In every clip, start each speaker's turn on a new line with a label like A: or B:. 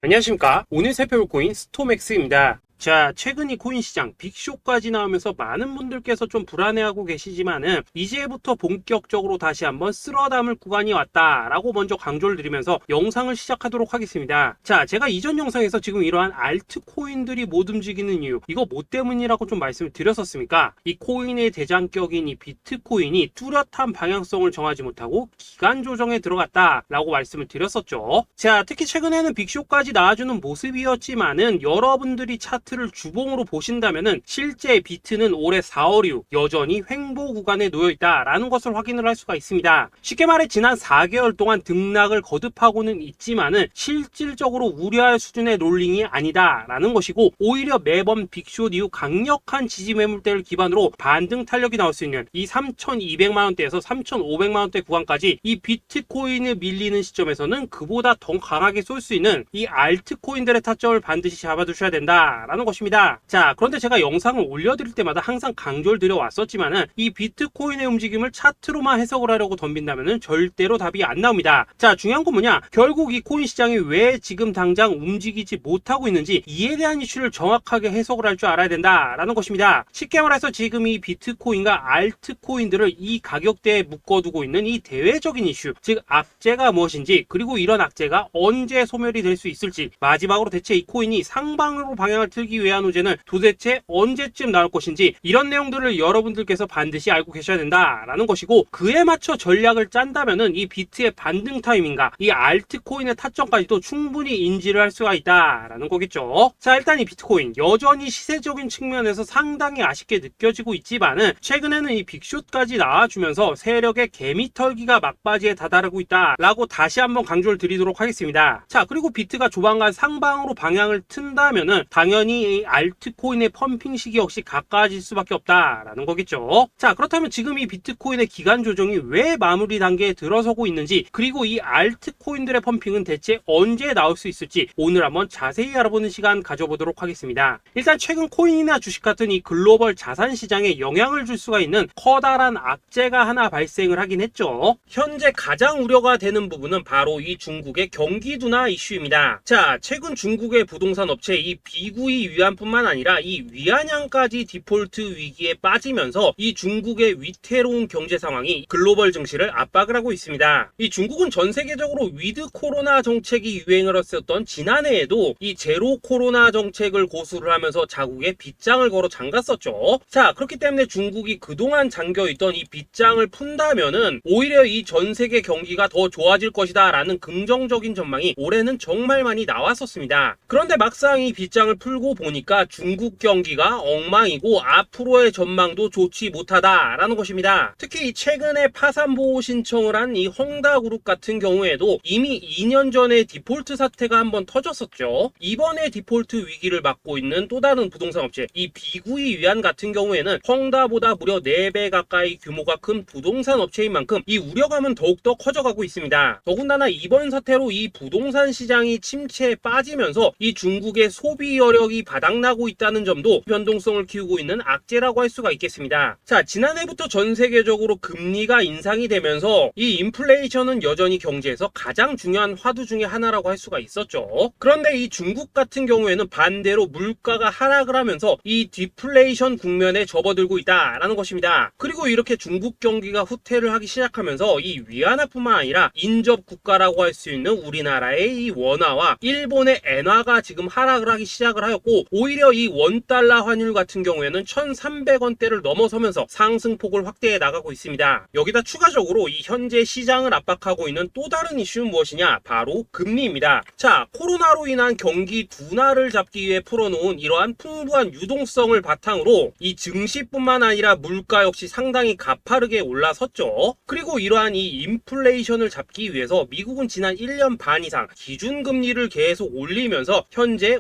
A: 안녕하십니까. 오늘 살펴볼 코인 스톰엑스입니다. 자, 최근 이 코인 시장 빅쇼까지 나오면서 많은 분들께서 좀 불안해하고 계시지만은 이제부터 본격적으로 다시 한번 쓸어담을 구간이 왔다라고 먼저 강조를 드리면서 영상을 시작하도록 하겠습니다. 자, 제가 이전 영상에서 지금 이러한 알트코인들이 못 움직이는 이유, 이거 뭐 때문이라고 좀 말씀을 드렸었습니까? 이 코인의 대장격인 이 비트코인이 뚜렷한 방향성을 정하지 못하고 기간 조정에 들어갔다라고 말씀을 드렸었죠. 자, 특히 최근에는 빅쇼까지 나와주는 모습이었지만은 여러분들이 차트를 주봉으로 보신다면은 실제 비트는 올해 4월 이후 여전히 횡보 구간에 놓여 있다라는 것을 확인을 할 수가 있습니다. 쉽게 말해 지난 4개월 동안 등락을 거듭하고는 있지만은 실질적으로 우려할 수준의 롤링이 아니다라는 것이고, 오히려 매번 빅숏 이후 강력한 지지 매물대를 기반으로 반등 탄력이 나올 수 있는 이 3,200만원대에서 3,500만원대 구간까지 이 비트코인을 밀리는 시점에서는 그보다 더 강하게 쏠 수 있는 이 알트코인들의 타점을 반드시 잡아두셔야 된다라는 것입니다. 자, 그런데 제가 영상을 올려드릴 때마다 항상 강조를 드려왔었지만은 이 비트코인의 움직임을 차트로만 해석을 하려고 덤빈다면은 절대로 답이 안 나옵니다. 자, 중요한 건 뭐냐? 결국 이 코인 시장이 왜 지금 당장 움직이지 못하고 있는지 이에 대한 이슈를 정확하게 해석을 할 줄 알아야 된다라는 것입니다. 쉽게 말해서 지금 이 비트코인과 알트코인들을 이 가격대에 묶어두고 있는 이 대외적인 이슈, 즉 악재가 무엇인지, 그리고 이런 악재가 언제 소멸이 될 수 있을지, 마지막으로 대체 이 코인이 상방으로 방향을 틀기 위한 호재는 도대체 언제쯤 나올 것인지, 이런 내용들을 여러분들께서 반드시 알고 계셔야 된다라는 것이고, 그에 맞춰 전략을 짠다면은 이 비트의 반등 타이밍과 이 알트코인의 타점까지도 충분히 인지를 할 수가 있다라는 거겠죠. 자, 일단 이 비트코인 여전히 시세적인 측면에서 상당히 아쉽게 느껴지고 있지만은 최근에는 이 빅숏까지 나와주면서 세력의 개미털기가 막바지에 다다르고 있다라고 다시 한번 강조를 드리도록 하겠습니다. 자, 그리고 비트가 조만간 상방으로 방향을 튼다면은 당연히 이 알트코인의 펌핑 시기 역시 가까워질 수밖에 없다라는 거겠죠. 자, 그렇다면 지금 이 비트코인의 기간 조정이 왜 마무리 단계에 들어서고 있는지, 그리고 이 알트코인들의 펌핑은 대체 언제 나올 수 있을지 오늘 한번 자세히 알아보는 시간 가져보도록 하겠습니다. 일단 최근 코인이나 주식 같은 이 글로벌 자산 시장에 영향을 줄 수가 있는 커다란 악재가 하나 발생을 하긴 했죠. 현재 가장 우려가 되는 부분은 바로 이 중국의 경기 둔화 이슈입니다. 자, 최근 중국의 부동산 업체 이 비구이 위안뿐만 아니라 이 위안양까지 디폴트 위기에 빠지면서 이 중국의 위태로운 경제 상황이 글로벌 증시를 압박을 하고 있습니다. 이 중국은 전 세계적으로 위드 코로나 정책이 유행을 했었던 지난해에도 이 제로 코로나 정책을 고수를 하면서 자국에 빗장을 걸어 잠갔었죠. 자, 그렇기 때문에 중국이 그동안 잠겨있던 이 빗장을 푼다면은 오히려 이 전 세계 경기가 더 좋아질 것이다 라는 긍정적인 전망이 올해는 정말 많이 나왔었습니다. 그런데 막상 이 빗장을 풀고 보니까 중국 경기가 엉망이고 앞으로의 전망도 좋지 못하다라는 것입니다. 특히 최근에 파산 보호 신청을 한 이 헝다그룹 같은 경우에도 이미 2년 전에 디폴트 사태가 한번 터졌었죠. 이번에 디폴트 위기를 맞고 있는 또 다른 부동산 업체 이 비구이 위안 같은 경우에는 헝다보다 무려 4배 가까이 규모가 큰 부동산 업체인 만큼 이 우려감은 더욱더 커져가고 있습니다. 더군다나 이번 사태로 이 부동산 시장이 침체에 빠지면서 이 중국의 소비 여력이 바닥나고 있다는 점도 변동성을 키우고 있는 악재라고 할 수가 있겠습니다. 자, 지난해부터 전 세계적으로 금리가 인상이 되면서 이 인플레이션은 여전히 경제에서 가장 중요한 화두 중에 하나라고 할 수가 있었죠. 그런데 이 중국 같은 경우에는 반대로 물가가 하락을 하면서 이 디플레이션 국면에 접어들고 있다라는 것입니다. 그리고 이렇게 중국 경기가 후퇴를 하기 시작하면서 이 위안화뿐만 아니라 인접 국가라고 할 수 있는 우리나라의 이 원화와 일본의 엔화가 지금 하락을 하기 시작을 하였고, 오히려 이 원달러 환율 같은 경우에는 1,300원대를 넘어서면서 상승폭을 확대해 나가고 있습니다. 여기다 추가적으로 이 현재 시장을 압박하고 있는 또 다른 이슈는 무엇이냐? 바로 금리입니다. 자, 코로나로 인한 경기 둔화를 잡기 위해 풀어놓은 이러한 풍부한 유동성을 바탕으로 이 증시뿐만 아니라 물가 역시 상당히 가파르게 올라섰죠. 그리고 이러한 이 인플레이션을 잡기 위해서 미국은 지난 1년 반 이상 기준금리를 계속 올리면서 현재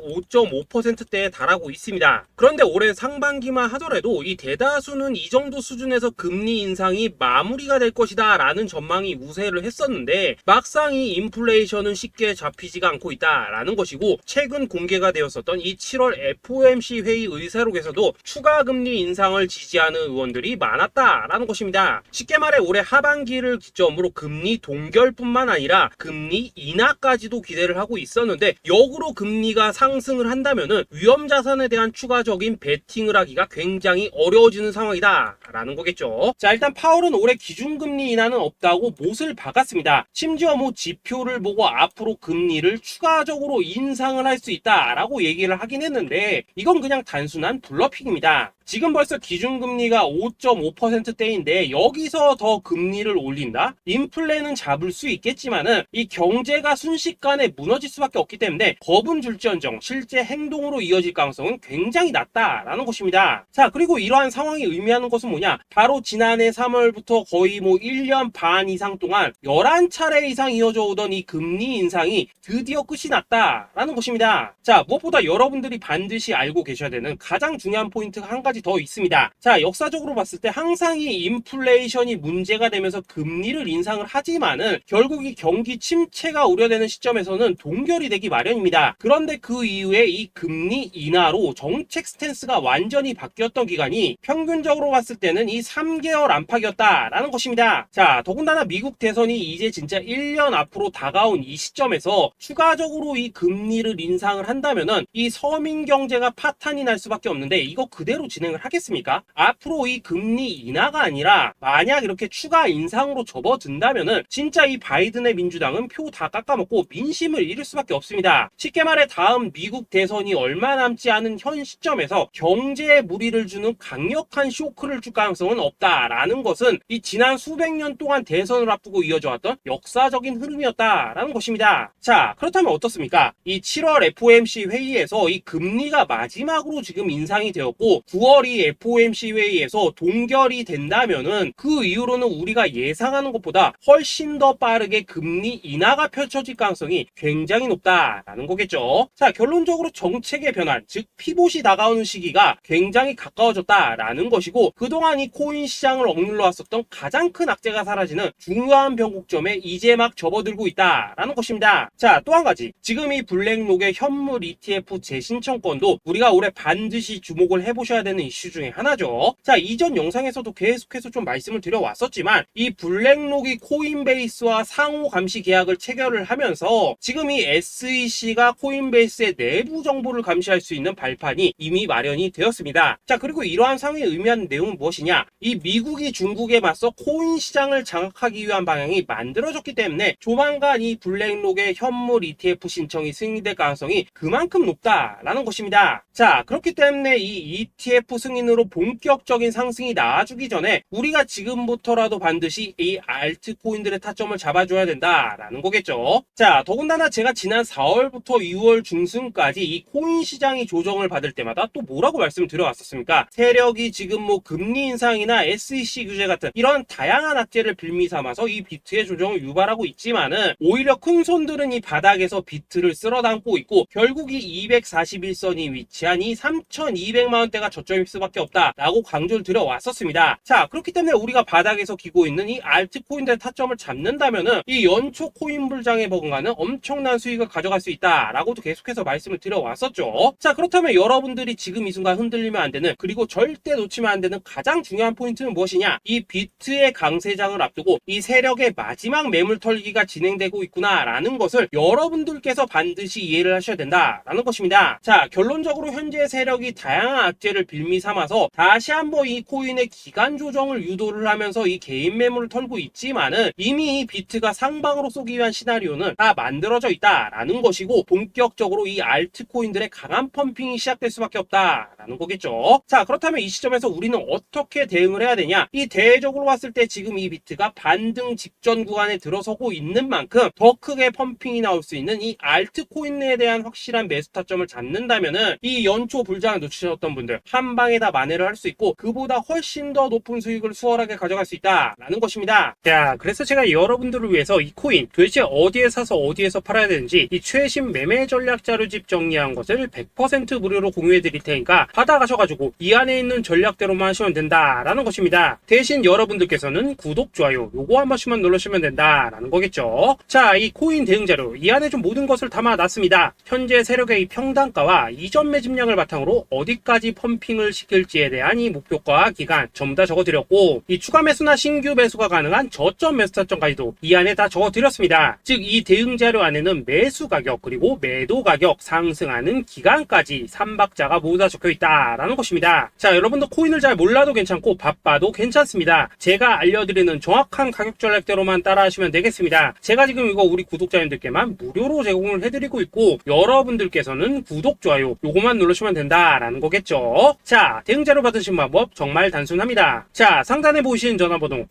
A: 50%대에 달하고 있습니다. 그런데 올해 상반기만 하더라도 이 대다수는 이 정도 수준에서 금리 인상이 마무리가 될 것이다 라는 전망이 우세를 했었는데 막상 이 인플레이션은 쉽게 잡히지가 않고 있다라는 것이고, 최근 공개가 되었었던 이 7월 FOMC 회의 의사록에서도 추가 금리 인상을 지지하는 의원들이 많았다라는 것입니다. 쉽게 말해 올해 하반기를 기점으로 금리 동결뿐만 아니라 금리 인하까지도 기대를 하고 있었는데, 역으로 금리가 상승을 한다면은 위험자산에 대한 추가적인 베팅을 하기가 굉장히 어려워지는 상황이다 라는 거겠죠. 자, 일단 파월은 올해 기준금리 인하는 없다고 못을 박았습니다. 심지어 뭐 지표를 보고 앞으로 금리를 추가적으로 인상을 할 수 있다라고 얘기를 하긴 했는데, 이건 그냥 단순한 블러핑입니다. 지금 벌써 기준금리가 5.5%대인데 여기서 더 금리를 올린다? 인플레는 잡을 수 있겠지만은 이 경제가 순식간에 무너질 수밖에 없기 때문에 겁은 줄지언정 실제 행동으로 이어질 가능성은 굉장히 낮다라는 것입니다. 자, 그리고 이러한 상황이 의미하는 것은 뭐냐? 바로 지난해 3월부터 거의 뭐 1년 반 이상 동안 11차례 이상 이어져 오던 이 금리 인상이 드디어 끝이 났다라는 것입니다. 자, 무엇보다 여러분들이 반드시 알고 계셔야 되는 가장 중요한 포인트가 한 가지 더 있습니다. 자, 역사적으로 봤을 때 항상 이 인플레이션이 문제가 되면서 금리를 인상을 하지만은 결국 이 경기 침체가 우려되는 시점에서는 동결이 되기 마련입니다. 그런데 그 이후에 이 금리 인하로 정책 스탠스가 완전히 바뀌었던 기간이 평균적으로 봤을 때는 이 3개월 안팎이었다라는 것입니다. 자, 더군다나 미국 대선이 이제 진짜 1년 앞으로 다가온 이 시점에서 추가적으로 이 금리를 인상을 한다면은 이 서민 경제가 파탄이 날 수밖에 없는데, 이거 그대로 진행을 하겠습니까? 앞으로 이 금리 인하가 아니라 만약 이렇게 추가 인상으로 접어든다면은 진짜 이 바이든의 민주당은 표 다 깎아먹고 민심을 잃을 수밖에 없습니다. 쉽게 말해 다음 미국 대선이 얼마 남지 않은 현 시점에서 경제에 무리를 주는 강력한 쇼크를 줄 가능성은 없다라는 것은 이 지난 수백 년 동안 대선을 앞두고 이어져 왔던 역사적인 흐름이었다라는 것입니다. 자, 그렇다면 어떻습니까? 이 7월 FOMC 회의에서 이 금리가 마지막으로 지금 인상이 되었고 9월 이 FOMC 회의에서 동결이 된다면은 그 이후로는 우리가 예상하는 것보다 훨씬 더 빠르게 금리 인하가 펼쳐질 가능성이 굉장히 높다라는 거겠죠. 자, 결론적으로 정책의 변환, 즉 피봇이 다가오는 시기가 굉장히 가까워졌다라는 것이고, 그동안 이 코인 시장을 억눌러 왔었던 가장 큰 악재가 사라지는 중요한 변곡점에 이제 막 접어들고 있다라는 것입니다. 자, 또 한 가지, 지금 이 블랙록의 현물 ETF 재신청권도 우리가 올해 반드시 주목을 해보셔야 되는 이슈 중에 하나죠. 자, 이전 영상에서도 계속해서 좀 말씀을 드려왔었지만 이 블랙록이 코인베이스와 상호 감시 계약을 체결을 하면서 지금 이 SEC가 코인베이스의 내부 정보를 감시할 수 있는 발판이 이미 마련이 되었습니다. 자, 그리고 이러한 상황이 의미하는 내용은 무엇이냐? 이 미국이 중국에 맞서 코인 시장을 장악하기 위한 방향이 만들어졌기 때문에 조만간 이 블랙록의 현물 ETF 신청이 승인될 가능성이 그만큼 높다라는 것입니다. 자, 그렇기 때문에 이 ETF 승인으로 본격적인 상승이 나와주기 전에 우리가 지금부터라도 반드시 이 알트코인들의 타점을 잡아줘야 된다라는 거겠죠. 자, 더군다나 제가 지난 4월부터 6월 중순까지 이 코인 시장이 조정을 받을 때마다 또 뭐라고 말씀을 드려왔었습니까? 세력이 지금 뭐 금리 인상이나 SEC 규제 같은 이런 다양한 악재를 빌미 삼아서 이 비트의 조정을 유발하고 있지만은 오히려 큰 손들은 이 바닥에서 비트를 쓸어 담고 있고 결국 이 241선이 위치한 이 3,200만 원대가 저점일 수밖에 없다라고 강조를 드려왔었습니다. 자, 그렇기 때문에 우리가 바닥에서 기고 있는 이 알트코인들의 타점을 잡는다면은 이 연초 코인 불장에 버금가는 엄청난 수익을 가져갈 수 있다라고도 계속해서 말씀을 드려왔었죠. 자, 그렇다면 여러분들이 지금 이 순간 흔들리면 안 되는, 그리고 절대 놓치면 안 되는 가장 중요한 포인트는 무엇이냐? 이 비트의 강세장을 앞두고 이 세력의 마지막 매물 털기가 진행되고 있구나라는 것을 여러분들께서 반드시 이해를 하셔야 된다라는 것입니다. 자, 결론적으로 현재 세력이 다양한 악재를 빌미 삼아서 다시 한번 이 코인의 기간 조정을 유도를 하면서 이 개인 매물을 털고 있지만은 이미 이 비트가 상방으로 쏘기 위한 시나리오는 다 만들어져 있다라는 것이고, 본격적으로 이 알트코인들의 강한 펌핑이 시작될 수밖에 없다라는 거겠죠. 자, 그렇다면 이 시점에서 우리는 어떻게 대응을 해야 되냐? 이 대외적으로 봤을 때 지금 이 비트가 반등 직전 구간에 들어서고 있는 만큼 더 크게 펌핑이 나올 수 있는 이 알트코인에 대한 확실한 매수 타점을 잡는다면은 이 연초 불장을 놓치셨던 분들 한 방에 다 만회를 할 수 있고 그보다 훨씬 더 높은 수익을 수월하게 가져갈 수 있다라는 것입니다. 자, 그래서 제가 여러분들을 위해서 이 코인 도대체 어디에 사서 어디에서 팔아야 되는지 이 최신 매매 전략 자료집 정리한 것을 100% 무료로 공유해 드릴 테니까 받아가셔가지고 이 안에 있는 전략대로만 하시면 된다라는 것입니다. 대신 여러분들께서는 구독, 좋아요 요거 한 번씩만 눌러주시면 된다라는 거겠죠. 자, 이 코인 대응 자료 이 안에 좀 모든 것을 담아놨습니다. 현재 세력의 이 평단가와 이전 매집량을 바탕으로 어디까지 펌핑을 시킬지에 대한 이 목표가 기간 전부 다 적어드렸고 이 추가 매수나 신규 매수가 가능한 저점 매수 타점까지도 이 안에 다 적어드렸습니다. 즉 이 대응 자료 안에는 매수 가격 그리고 매도 가격 상승하는 기간까지 3박자가 모두 다 적혀있다라는 것입니다. 자, 여러분도 코인을 잘 몰라도 괜찮고 바빠도 괜찮습니다. 제가 알려드리는 정확한 가격 전략대로만 따라하시면 되겠습니다. 제가 지금 이거 우리 구독자님들께만 무료로 제공을 해드리고 있고 여러분들께서는 구독, 좋아요 요거만 누르시면 된다라는 거겠죠. 자, 대응 자료 받으신 방법 정말 단순합니다. 자, 상단에 보이시는 전화번호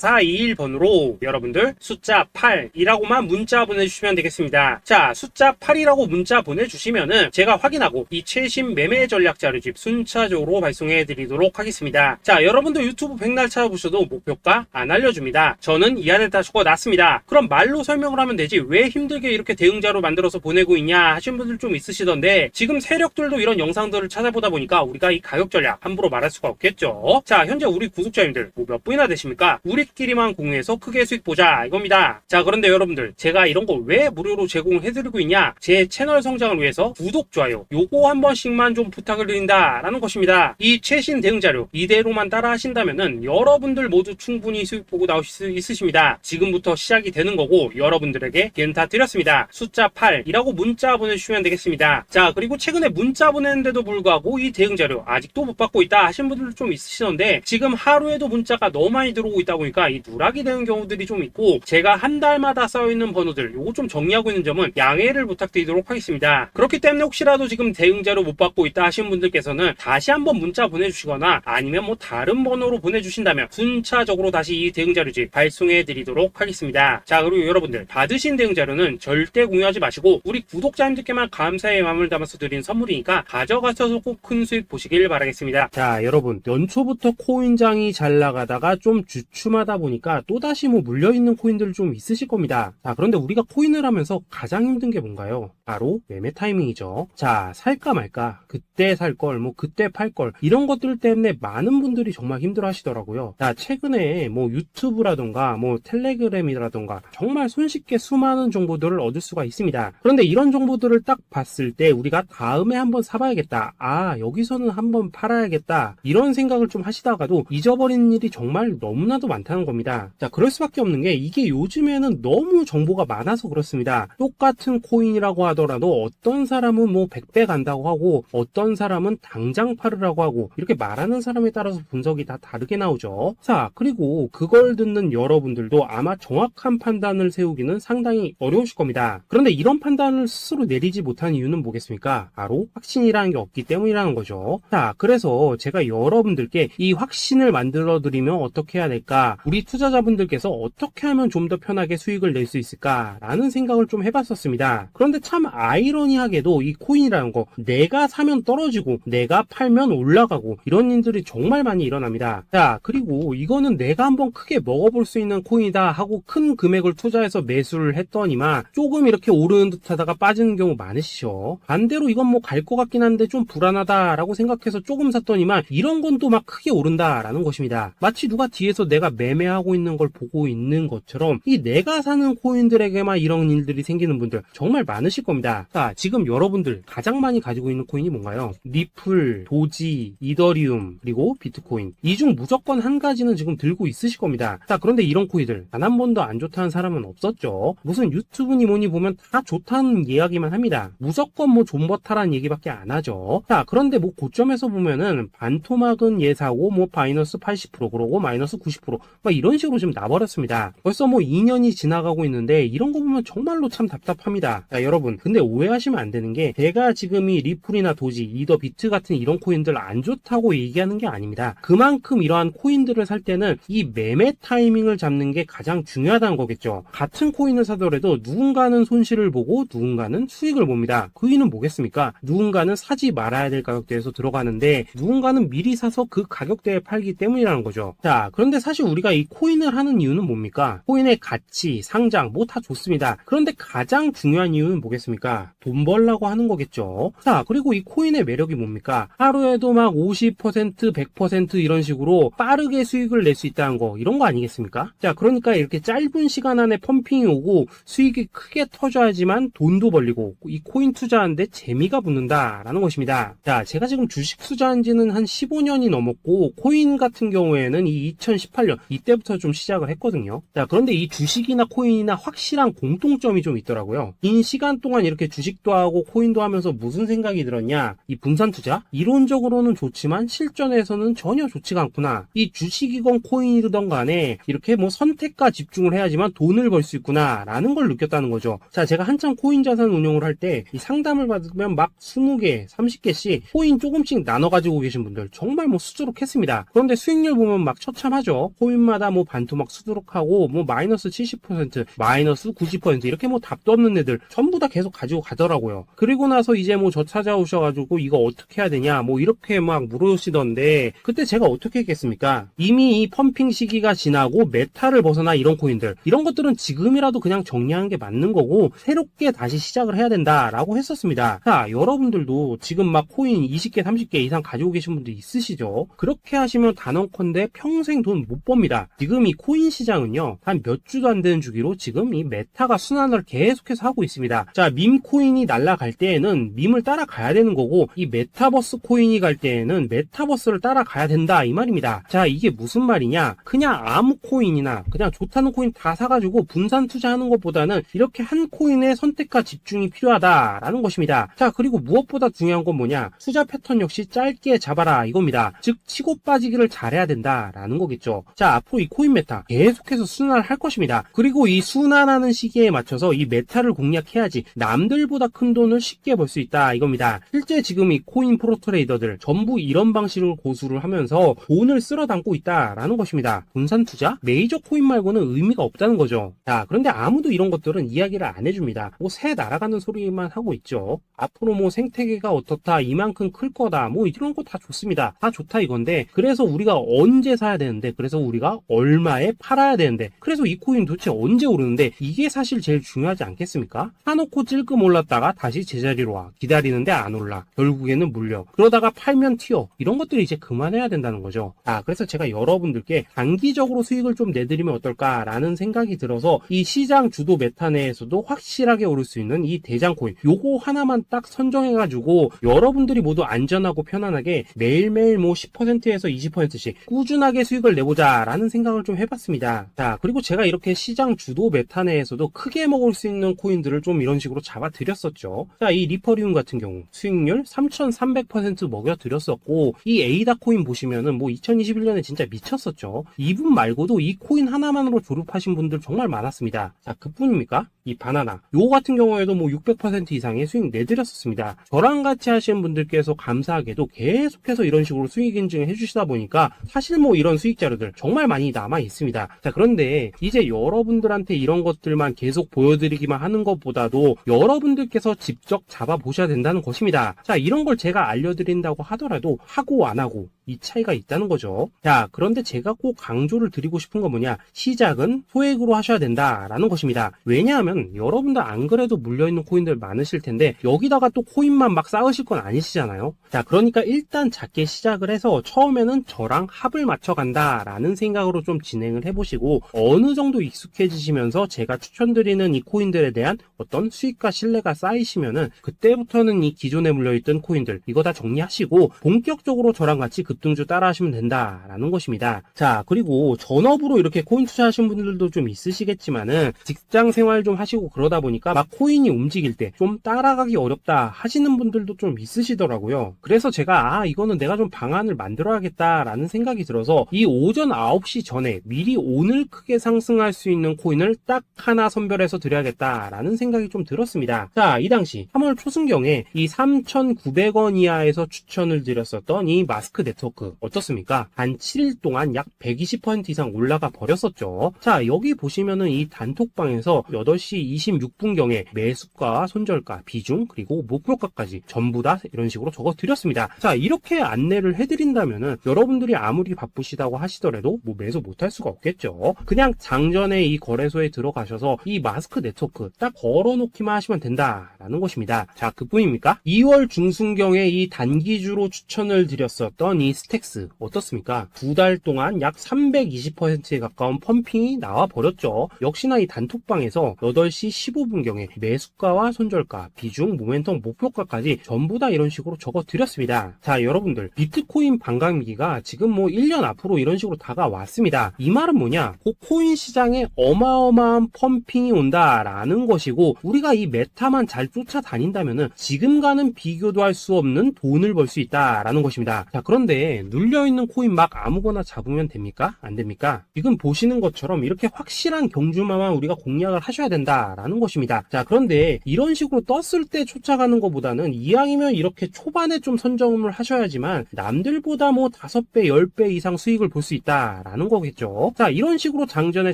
A: 010-2529-4421번으로 여러분들 숫자 8이라고만 문자 보내주시면 되겠습니다. 자, 숫자 8이라고 문자 보내주시면은 제가 확인하고 이 최신 매매 전략 자료집 순차적으로 발송해 드리도록 하겠습니다. 자, 여러분도 유튜브 백날 찾아보셔도 목표가 안 알려줍니다. 저는 이 안에 다 적어놨습니다. 그럼 말로 설명을 하면 되지 왜 힘들게 이렇게 대응 자료 만들어서 보내고 있냐 하신 분들 좀 있으시던데 지금 세력들도 이런 영상들을 찾아보다 보니까 우리가 이 가격 전략 함부로 말할 수가 없겠죠. 자, 현재 우리 구독자님들 뭐 몇 분이나 되십니까? 우리끼리만 공유해서 크게 수익 보자 이겁니다. 자, 그런데 여러분들 제가 이런 거 왜 무료로 제공을 해드리고 있냐? 제 채널 성장을 위해서 구독, 좋아요 요거 한 번씩만 좀 부탁을 드린다라는 것입니다. 이 최신 대응 자료 이대로만 따라 하신다면은 여러분들 모두 충분히 수익 보고 나오실 수 있으십니다. 지금부터 시작이 되는 거고 여러분들에게 기회는 다 드렸습니다. 숫자 8이라고 문자 보내주시면 되겠습니다. 자, 그리고 최근에 문자 보냈는데도 불구하고 이 대응 자료 아직도 못 받고 있다 하신 분들도 좀 있으시던데 지금 하루에도 문자가 너무 많이 들어오고 있다 보니까 이 누락이 되는 경우들이 좀 있고 제가 한 달마다 쌓여있는 번호들 요거 좀 정리하고 있는 점은 양해를 부탁드리도록 하겠습니다. 그렇기 때문에 혹시라도 지금 대응 자료 못 받고 있다 하신 분들께서는 다시 한번 문자 보내주시거나 아니면 뭐 다른 번호로 보내주신다면 순차적으로 다시 이 대응 자료집 발송해 드리도록 하겠습니다. 자, 그리고 여러분들 받으신 대응 자료는 절대 공유하지 마시고 우리 구독자님들께만 감사의 마음을 담아서 드린 선물이니까 가져가셔서 꼭 큰 수익 보시길 바라겠습니다. 자, 여러분 연초부터 코인장이 잘 나가다가 좀 주춤하다 보니까 또다시 뭐 물려있는 코인들 좀 있으실 겁니다. 자, 그런데 우리가 코인을 하면서 가장 힘든 게 뭔가요? 바로 매매 타이밍이죠. 자, 살까 말까 그때 살걸 뭐 그때 팔걸 이런 것들 때문에 많은 분들이 정말 힘들어 하시더라고요. 자, 최근에 뭐 유튜브라던가 뭐 텔레그램이라던가 정말 손쉽게 수많은 정보들을 얻을 수가 있습니다. 그런데 이런 정보들을 딱 봤을 때 우리가 다음에 한번 사봐야겠다, 아 여기서는 한번 팔아야겠다 이런 생각을 좀 하시다가도 잊어버리는 일이 정말 너무나도 많다는 겁니다. 자, 그럴 수밖에 없는 게 이게 요즘에는 너무 정보가 많아서 그렇습니다. 똑같은 코인이라고 하더라도 어떤 사람은 뭐 100배 간다고 하고 어떤 사람은 당장 팔으라고 하고 이렇게 말하는 사람에 따라서 분석이 다 다르게 나오죠. 자, 그리고 그걸 듣는 여러분들도 아마 정확한 판단을 세우기는 상당히 어려우실 겁니다. 그런데 이런 판단을 스스로 내리지 못한 이유는 뭐겠습니까? 바로 확신이라는 게 없기 때문이라는 거죠. 자, 그래서 제가 여러분들께 이 확신을 만들어 드리면 어떻게 해야 될까? 우리 투자자분들께서 어떻게 하면 좀 더 편하게 수익을 낼 수 있을까? 라는 생각을 좀 해봤었습니다. 그런데 참 아이러니하게도 이 코인이라는 거 내가 사면 떨어지고 내가 팔면 올라가고 이런 일들이 정말 많이 일어납니다. 자, 그리고 이거는 내가 한번 크게 먹어볼 수 있는 코인이다 하고 큰 금액을 투자해서 매수를 했더니만 조금 이렇게 오르는 듯 하다가 빠지는 경우 많으시죠. 반대로 이건 뭐 갈 것 같긴 한데 좀 불안하다 라고 생각해서 조금 샀더니만 이런 건 또 막 크게 오른다 라는 것입니다. 마치 누가 뒤에서 내가 매매하고 있는 걸 보고 있는 것처럼 이 내가 사는 코인들에게만 이런 일들이 생기는 분들 정말 많으실 겁니다. 자, 지금 여러분들 가장 많이 가지고 있는 코인이 뭔가요? 리플, 도지, 이더리움, 그리고 비트코인. 이 중 무조건 한 가지는 지금 들고 있으실 겁니다. 자, 그런데 이런 코인들 단 한 번도 안 좋다는 사람은 없었죠. 무슨 유튜브니 뭐니 보면 다 좋다는 이야기만 합니다. 무조건 뭐 존버타라는 얘기밖에 안 하죠. 자, 그런데 뭐 고점에서 보면은 반토막은 예사고 뭐 마이너스 80% 그러고 마이너스 90% 막 이런 식으로 지금 나버렸습니다. 벌써 뭐 2년이 지나가고 있는데 이런 거 보면 정말로 참 답답합니다. 자, 여러분 근데 오해하시면 안 되는 게 제가 지금 이 리플이나 도지, 이더, 비트 같은 이런 코인들 안 좋다고 얘기하는 게 아닙니다. 그만큼 이러한 코인들을 살 때는 이 매매 타이밍을 잡는 게 가장 중요하다는 거겠죠. 같은 코인을 사더라도 누군가는 손실을 보고 누군가는 수익을 봅니다. 그 이유는 뭐겠습니까? 누군가는 사지 말아야 될 가격대에서 들어가는데 누군가는 미리 사서 그 가격대에 팔기 때문이라는 거죠. 자, 그런데 사실 우리가 이 코인을 하는 이유는 뭡니까? 코인의 가치, 상장 뭐 다 좋습니다. 그런데 가장 중요한 이유는 뭐겠습니까? 돈 벌라고 하는 거겠죠. 자, 그리고 이 코인의 매력이 뭡니까? 하루에도 막 50%, 100% 이런 식으로 빠르게 수익을 낼 수 있다는 거, 이런 거 아니겠습니까? 자, 그러니까 이렇게 짧은 시간 안에 펌핑이 오고 수익이 크게 터져야지만 돈도 벌리고 이 코인 투자하는데 재미가 붙는다라는 것입니다. 자, 제가 지금 주식 투자한 지는 한 15년이 넘었고 코인 같은 경우에는 이 2018년 이때부터 좀 시작을 했거든요. 자, 그런데 이 주식이나 코인이나 확실한 공통점이 좀 있더라고요. 긴 시간 동안 이렇게 주식도 하고 코인도 하면서 무슨 생각이 들었냐? 이 분산 투자? 이론적으로는 좋지만 실전에서는 전혀 좋지가 않구나. 이 주식이건 코인이든 간에 이렇게 뭐 선택과 집중을 해야지만 돈을 벌 수 있구나 라는 걸 느꼈다는 거죠. 자, 제가 한참 코인 자산 운용을 할 때 이 상담을 받으면 막 20개, 30개씩 코인 조금씩 나눠 가지고 계신 분들 정말 뭐 수두룩했습니다. 그런데 수익률 보면 막 처참하죠. 코인마다 뭐 반토막 수두룩하고 뭐 마이너스 70%, 마이너스 90% 이렇게 뭐 답도 없는 애들 전부 다 계속 가지고 가더라고요. 그리고 나서 이제 뭐 저 찾아오셔가지고 이거 어떻게 해야 되냐 뭐 이렇게 막 물으시던데 그때 제가 어떻게 했겠습니까? 이미 이 펌핑 시기가 지나고 메타를 벗어나 이런 코인들 이런 것들은 지금이라도 그냥 정리하는 게 맞는 거고 새롭게 다시 시작을 해야 된다라고 했었습니다. 자, 여러분들도 지금 막 코인 20개, 30개 이상 가지고 계신 분들 있으시죠? 그렇게 하시면 단언컨대 평생 돈 못 법니다. 지금 이 코인 시장은요 한 몇 주도 안 되는 주기로 지금 이 메타가 순환을 계속해서 하고 있습니다. 자, 밈 코인이 날아갈 때에는 밈을 따라가야 되는 거고 이 메타버스 코인이 갈 때에는 메타버스를 따라가야 된다 이 말입니다. 자, 이게 무슨 말이냐? 그냥 아무 코인이나 그냥 좋다는 코인 다 사가지고 분산 투자하는 것보다는 이렇게 한 코인에 선택과 집중이 필요하다라는 것입니다. 자, 그리고 무엇보다 중요한 건 뭐냐? 투자 패턴 역시 짧게 잡아라 이겁니다. 즉 치고 빠지기를 잘해야 된다라는 거겠죠. 자, 앞으로 이 코인 메타 계속해서 순환을 할 것입니다. 그리고 이 순환하는 시기에 맞춰서 이 메타를 공략해야지 남들보다 큰 돈을 쉽게 벌 수 있다 이겁니다. 실제 지금 이 코인 프로 트레이더들 전부 이런 방식을 고수를 하면서 돈을 쓸어 담고 있다라는 것입니다. 분산 투자? 메이저 코인 말고는 의미가 없다는 거죠. 자, 그런데 아무도 이런 것들은 이야기를 안 해줍니다. 뭐 새 날아가는 소리만 하고 있죠. 앞으로 뭐 생태계가 어떻다, 이만큼 클 거다, 뭐 이런 거 다 좋습니다. 다 좋다 이건데 그래서 우리가 언제 사야 되는데 그래서 우리가 얼마에 팔아야 되는데 그래서 이 코인 도대체 언제 오르는데 이게 사실 제일 중요하지 않겠습니까? 사놓고 찔끔 올랐다가 다시 제자리로 와. 기다리는데 안 올라. 결국에는 물려. 그러다가 팔면 튀어. 이런 것들이 이제 그만해야 된다는 거죠. 아, 그래서 제가 여러분들께 단기적으로 수익을 좀 내드리면 어떨까라는 생각이 들어서 이 시장 주도 메타 내에서도 확실하게 오를 수 있는 이 대장 코인 요거 하나만 딱 선정해가지고 여러분들이 모두 안전하고 편안하게 매일매일 뭐 10%에서 20%씩 꾸준하게 수익을 내보자라는 생각을 좀 해봤습니다. 자, 그리고 제가 이렇게 시장 주도 메타 내에서도 크게 먹을 수 있는 코인들을 좀 이런 식으로 잡아드렸었죠. 자, 이 리퍼리움 같은 경우 수익률 3,300% 먹여드렸었고 이 에이다 코인 보시면은 뭐 2021년에 진짜 미쳤었죠. 이분 말고도 이 코인 하나만으로 졸업하신 분들 정말 많았습니다. 자, 그뿐입니까? 이 바나나 요거 같은 경우에도 뭐 600% 이상의 수익 내드렸었습니다. 저랑 같이 하시는 분들께서 감사하게도 계속해서 이런 식으로 수익 인증을 해주시다 보니까 사실 뭐 이런 수익 자료들 정말 많이 남아 있습니다. 자, 그런데 이제 여러분들한테 이런 것들만 계속 보여드리기만 하는 것보다도 여러분들께서 직접 잡아보셔야 된다는 것입니다. 자, 이런 걸 제가 알려드린다고 하더라도 하고 안 하고 이 차이가 있다는 거죠. 자, 그런데 제가 꼭 강조를 드리고 싶은 건 뭐냐? 시작은 소액으로 하셔야 된다라는 것입니다. 왜냐하면 여러분들 안 그래도 물려있는 코인들 많으실 텐데 여기다가 또 코인만 막 쌓으실 건 아니시잖아요. 자, 그러니까 일단 작게 시작을 해서 처음에는 저랑 합을 맞춰간다라는 생각으로 좀 진행을 해보시고 어느 정도 익숙해지시면서 제가 추천드리는 이 코인들에 대한 어떤 수익과 신뢰가 쌓이시면은 그때부터는 이 기존에 물려있던 코인들 이거 다 정리하시고 본격적으로 저랑 같이 급등주 따라 하시면 된다라는 것입니다. 자, 그리고 전업으로 이렇게 코인 투자하신 분들도 좀 있으시겠지만은 직장 생활 좀 하시고 그러다 보니까 막 코인이 움직일 때 좀 따라가기 어렵다 하시는 분들도 좀 있으시더라고요. 그래서 제가 이거는 내가 좀 방안을 만들어야겠다라는 생각이 들어서 이 오전 9시 전에 미리 오늘 크게 상승할 수 있는 코인을 딱 하나 선별해서 드려야겠다라는 생각이 좀 들었습니다. 자, 이 당시 3월 초순경에 이 3,900원 이하에서 추천을 드렸었던 이 마스크네트 네트워크 어떻습니까? 한 7일 동안 약 120% 이상 올라가 버렸었죠. 자, 여기 보시면은 이 단톡방에서 8시 26분경에 매수가, 손절가, 비중, 그리고 목표가까지 전부 다 이런 식으로 적어 드렸습니다. 자, 이렇게 안내를 해드린다면은 여러분들이 아무리 바쁘시다고 하시더라도 뭐 매수 못할 수가 없겠죠. 그냥 장전에 이 거래소에 들어가셔서 이 마스크 네트워크 딱 걸어놓기만 하시면 된다라는 것입니다. 자, 그뿐입니까? 2월 중순경에 이 단기주로 추천을 드렸었던 이 스택스 어떻습니까? 2달 동안 약 320%에 가까운 펌핑이 나와 버렸죠. 역시나 이 단톡방에서 8시 15분경에 매수가와 손절가, 비중, 모멘텀, 목표가까지 전부 다 이런 식으로 적어 드렸습니다. 자, 여러분들 비트코인 반감기가 지금 뭐 1년 앞으로 이런 식으로 다가왔습니다. 이 말은 뭐냐? 그 코인 시장에 어마어마한 펌핑이 온다라는 것이고, 우리가 이 메타만 잘 쫓아다닌다면은 지금과는 비교도 할 수 없는 돈을 벌 수 있다라는 것입니다. 자, 그런데 눌려있는 코인 막 아무거나 잡으면 됩니까? 안 됩니까? 지금 보시는 것처럼 이렇게 확실한 경주마만 우리가 공략을 하셔야 된다라는 것입니다. 자, 그런데 이런 식으로 떴을 때 쫓아가는 것보다는 이왕이면 이렇게 초반에 좀 선점을 하셔야지만 남들보다 뭐 5배, 10배 이상 수익을 볼 수 있다라는 거겠죠. 자, 이런 식으로 장전에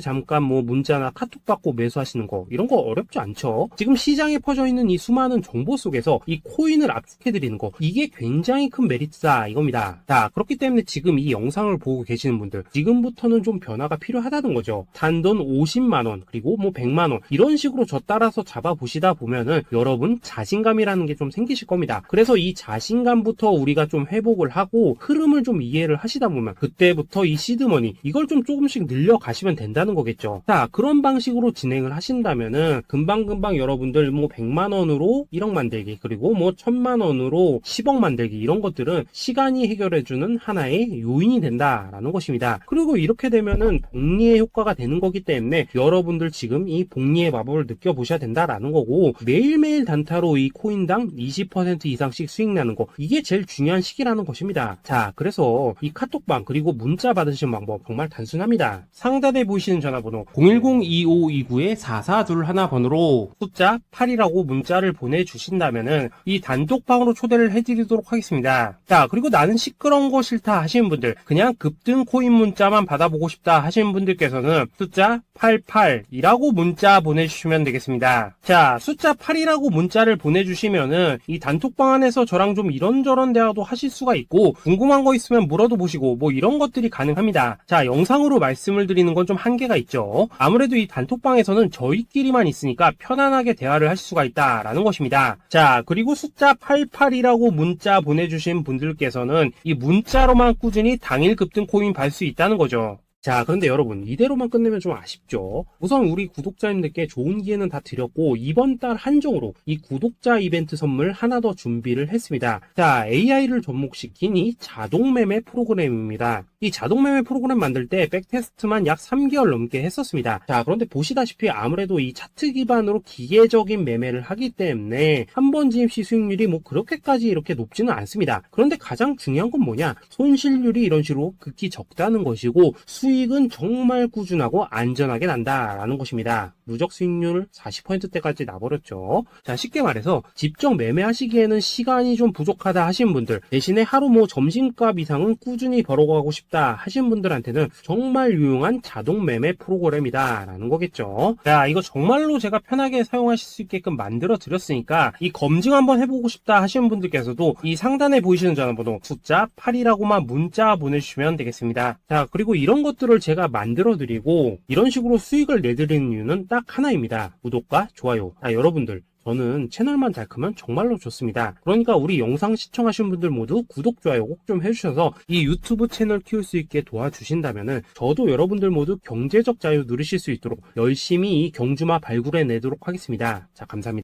A: 잠깐 뭐 문자나 카톡 받고 매수하시는 거, 이런 거 어렵지 않죠. 지금 시장에 퍼져 있는 이 수많은 정보 속에서 이 코인을 압축해드리는 거, 이게 굉장히 큰 메리트다 이겁니다. 자, 그렇기 때문에 지금 이 영상을 보고 계시는 분들, 지금부터는 좀 변화가 필요하다는 거죠. 단돈 50만원, 그리고 뭐 100만원, 이런 식으로 저 따라서 잡아보시다 보면은 여러분 자신감이라는 게 좀 생기실 겁니다. 그래서 이 자신감부터 우리가 좀 회복을 하고 흐름을 좀 이해를 하시다 보면 그때부터 이 시드머니, 이걸 좀 조금씩 늘려가시면 된다는 거겠죠. 자, 그런 방식으로 진행을 하신다면은 금방금방 여러분들 뭐 100만원으로 1억 만들기, 그리고 뭐 1000만원으로 10억 만들기, 이런 것들은 시간이 해결해주는 하나의 요인이 된다라는 것입니다. 그리고 이렇게 되면은 복리의 효과가 되는 거기 때문에 여러분들 지금 이 복리의 마법을 느껴보셔야 된다라는 거고, 매일매일 단타로 이 코인당 20% 이상씩 수익 나는 거, 이게 제일 중요한 시기라는 것입니다. 자, 그래서 이 카톡방 그리고 문자 받으시는 방법 정말 단순합니다. 상단에 보이시는 전화번호 010-2529-4421번으로 숫자 8이라고 문자를 보내주신다면은 이 단톡방으로 초대를 해드리도록 하겠습니다. 자, 그리고 나는 시끄러운 거 싫다 하시는 분들, 그냥 급등 코인 문자만 받아보고 싶다 하시는 분들께서는 숫자 88이라고 문자 보내주시면 되겠습니다. 자, 숫자 8이라고 문자를 보내주시면은 이 단톡방 안에서 저랑 좀 이런저런 대화도 하실 수가 있고, 궁금한 거 있으면 물어도 보시고 뭐 이런 것들이 가능합니다. 자, 영상으로 말씀을 드리는 건 좀 한계가 있죠. 아무래도 이 단톡방에서는 저희끼리만 있으니까 편안하게 대화를 하실 수가 있다라는 것입니다. 자, 그리고 숫자 88이라고 문자 보내주신 분들께서는 이 문자로만 꾸준히 당일 급등 코인 받을 수 있다는 거죠. 자, 그런데 여러분, 이대로만 끝내면 좀 아쉽죠. 우선 우리 구독자님들께 좋은 기회는 다 드렸고, 이번 달 한정으로 이 구독자 이벤트 선물 하나 더 준비를 했습니다. 자, AI를 접목시킨 이 자동매매 프로그램입니다. 이 자동매매 프로그램 만들 때 백테스트만 약 3개월 넘게 했었습니다. 자, 그런데 보시다시피 아무래도 이 차트 기반으로 기계적인 매매를 하기 때문에 한 번 진입 시 수익률이 뭐 그렇게까지 이렇게 높지는 않습니다. 그런데 가장 중요한 건 뭐냐? 손실률이 이런 식으로 극히 적다는 것이고, 수익은 정말 꾸준하고 안전하게 난다라는 것입니다. 누적 수익률 40%대까지 나버렸죠. 자, 쉽게 말해서 직접 매매하시기에는 시간이 좀 부족하다 하시는 분들, 대신에 하루 뭐 점심값 이상은 꾸준히 벌어가고 싶다 하시는 분들한테는 정말 유용한 자동 매매 프로그램이다 라는 거겠죠. 자, 이거 정말로 제가 편하게 사용하실 수 있게끔 만들어 드렸으니까 이 검증 한번 해보고 싶다 하시는 분들께서도 이 상단에 보이시는 전화번호 숫자 8이라고만 문자 보내주시면 되겠습니다. 자, 그리고 이런 것들을 제가 만들어 드리고 이런 식으로 수익을 내드리는 이유는 딱 하나입니다. 구독과 좋아요. 자, 여러분들, 저는 채널만 잘 크면 정말로 좋습니다. 그러니까 우리 영상 시청하시는 분들 모두 구독, 좋아요 꼭 좀 해주셔서 이 유튜브 채널 키울 수 있게 도와주신다면은 저도 여러분들 모두 경제적 자유 누리실 수 있도록 열심히 이 경주마 발굴해 내도록 하겠습니다. 자, 감사합니다.